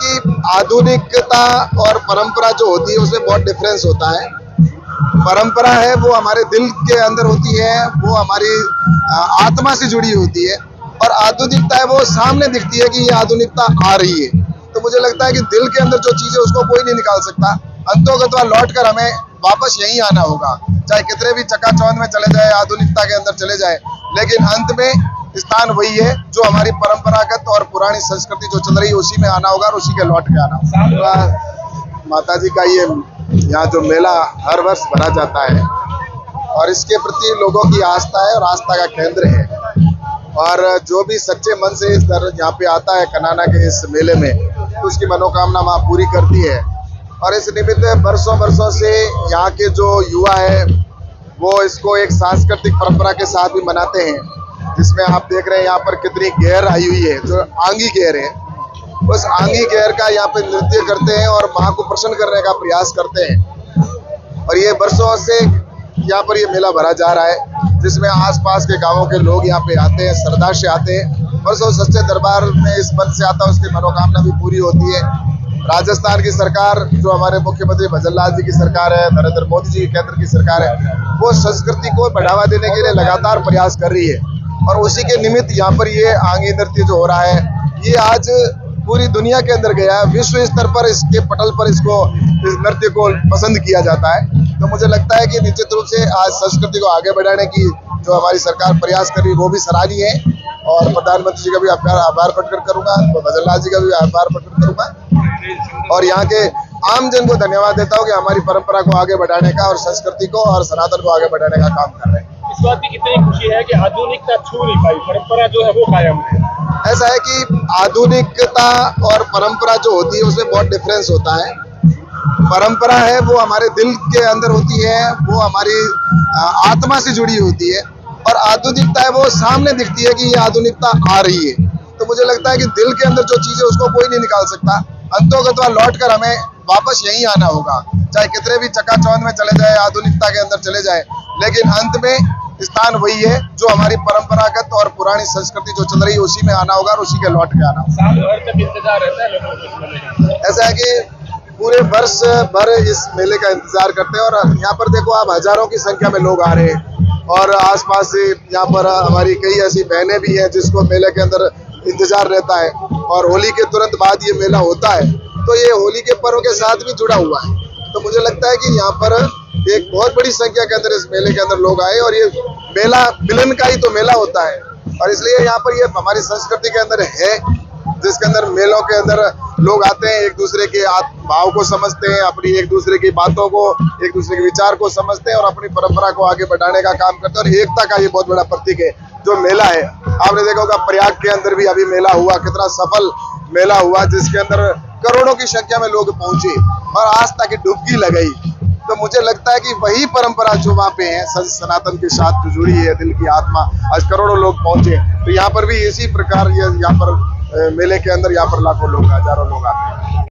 कि आधुनिकता और परंपरा जो होती है उसमें बहुत डिफरेंस होता है। परंपरा है वो हमारे दिल के अंदर होती है, वो हमारी आत्मा से जुड़ी होती है, और आधुनिकता है वो सामने दिखती है कि ये आधुनिकता आ रही है। तो मुझे लगता है कि दिल के अंदर जो चीज है उसको कोई नहीं निकाल सकता। अंतोगत्वा लौट कर हमें वापस यहीं आना होगा, चाहे कितने भी चकाचौंध में चले जाए, आधुनिकता के अंदर चले जाए, लेकिन अंत में स्थान वही है जो हमारी परंपरागत और पुरानी संस्कृति जो चल रही है उसी में आना होगा और उसी के लौट के आना होगा। माता जी का ये यहाँ जो मेला हर वर्ष भरा जाता है और इसके प्रति लोगों की आस्था है और आस्था का केंद्र है, और जो भी सच्चे मन से इस यहाँ पे आता है कनाना के इस मेले में तो उसकी मनोकामना माँ पूरी करती है। और इस निमित्त बरसों से यहाँ के जो युवा है वो इसको एक सांस्कृतिक परंपरा के साथ भी मनाते हैं, जिसमें आप देख रहे हैं यहाँ पर कितनी गेर आई हुई है, जो आंगी गेर है। उस आंगी गेर का यहाँ पे नृत्य करते हैं और माँ को प्रसन्न करने का प्रयास करते हैं। और ये बरसों से यहाँ पर ये मेला भरा जा रहा है, जिसमें आसपास के गांवों के लोग यहाँ पे आते हैं, श्रद्धा से आते हैं। बरसों सच्चे दरबार में इस मन से आता है उसकी मनोकामना भी पूरी होती है। राजस्थान की सरकार जो हमारे मुख्यमंत्री भजन लाल जी की सरकार है, नरेंद्र मोदी जी की केंद्र की सरकार है, वो संस्कृति को बढ़ावा देने के लिए लगातार प्रयास कर रही है। और उसी के निमित्त यहाँ पर ये आंगी नृत्य जो हो रहा है ये आज पूरी दुनिया के अंदर गया है, विश्व स्तर पर इसके पटल पर इस नृत्य को पसंद किया जाता है। तो मुझे लगता है कि निश्चित रूप से आज संस्कृति को आगे बढ़ाने की जो हमारी सरकार प्रयास कर रही है वो भी सराहनीय है, और प्रधानमंत्री जी का भी आभार प्रकट करूंगा, भजन लाल जी का भी आभार प्रकट करूंगा, और यहाँ के आम जन को धन्यवाद देता हूँ कि हमारी परंपरा को आगे बढ़ाने का और संस्कृति को और सनातन को आगे बढ़ाने का काम कर रहे हैं। इस बात की कितनी खुशी है कि आधुनिकता छू नहीं पाई, परंपरा जो है वो कायम है। ऐसा है कि आधुनिकता और परंपरा जो होती है उसमें बहुत डिफरेंस होता है। परंपरा है वो हमारे दिल के अंदर होती है, वो हमारी आत्मा से जुड़ी होती है, और आधुनिकता है वो सामने दिखती है कि ये आधुनिकता आ रही है। तो मुझे लगता है कि दिल के अंदर जो चीज है उसको कोई नहीं निकाल सकता। अंतोगत्वा लौट कर हमें वापस यहीं आना होगा, चाहे कितने भी चकाचौंध में चले जाए, आधुनिकता के अंदर चले जाए, लेकिन अंत में स्थान वही है जो हमारी परंपरागत और पुरानी संस्कृति जो चल रही है उसी में आना होगा और उसी के लौट के आना होगा। साल भर तक इंतजार रहता है लोगों को इस मेले का। ऐसा है कि पूरे वर्ष भर इस मेले का इंतजार करते हैं, और यहाँ पर देखो आप हजारों की संख्या में लोग आ रहे हैं, और आसपास से यहाँ पर हमारी कई ऐसी बहनें भी हैं जिसको मेले के अंदर इंतजार रहता है। और होली के तुरंत बाद ये मेला होता है, तो ये होली के पर्व के साथ भी जुड़ा हुआ है। तो मुझे लगता है कि यहाँ पर एक बहुत बड़ी संख्या के अंदर इस मेले के अंदर लोग आए, और ये मेला मिलन का ही तो मेला होता है, और इसलिए यहाँ पर ये हमारी संस्कृति के अंदर है, जिसके अंदर मेलों के अंदर लोग आते हैं, एक दूसरे के भाव को समझते हैं, अपनी एक दूसरे की बातों को, एक दूसरे के विचार को समझते हैं और अपनी परंपरा को आगे बढ़ाने का काम करते हैं। और एकता का ये बहुत बड़ा प्रतीक है जो मेला है। आपने देखा होगा प्रयाग के अंदर भी अभी मेला हुआ, कितना सफल मेला हुआ, जिसके अंदर करोड़ों की संख्या में लोग पहुंचे और आस्था की डुबकी लगाई। तो मुझे लगता है कि वही परंपरा जो वहाँ पे है सनातन के साथ जो जुड़ी है, दिल की आत्मा, आज करोड़ों लोग पहुंचे। तो यहाँ पर भी इसी प्रकार यहाँ पर मेले के अंदर यहाँ पर लाखों लोग, हजारों लोग आते हैं।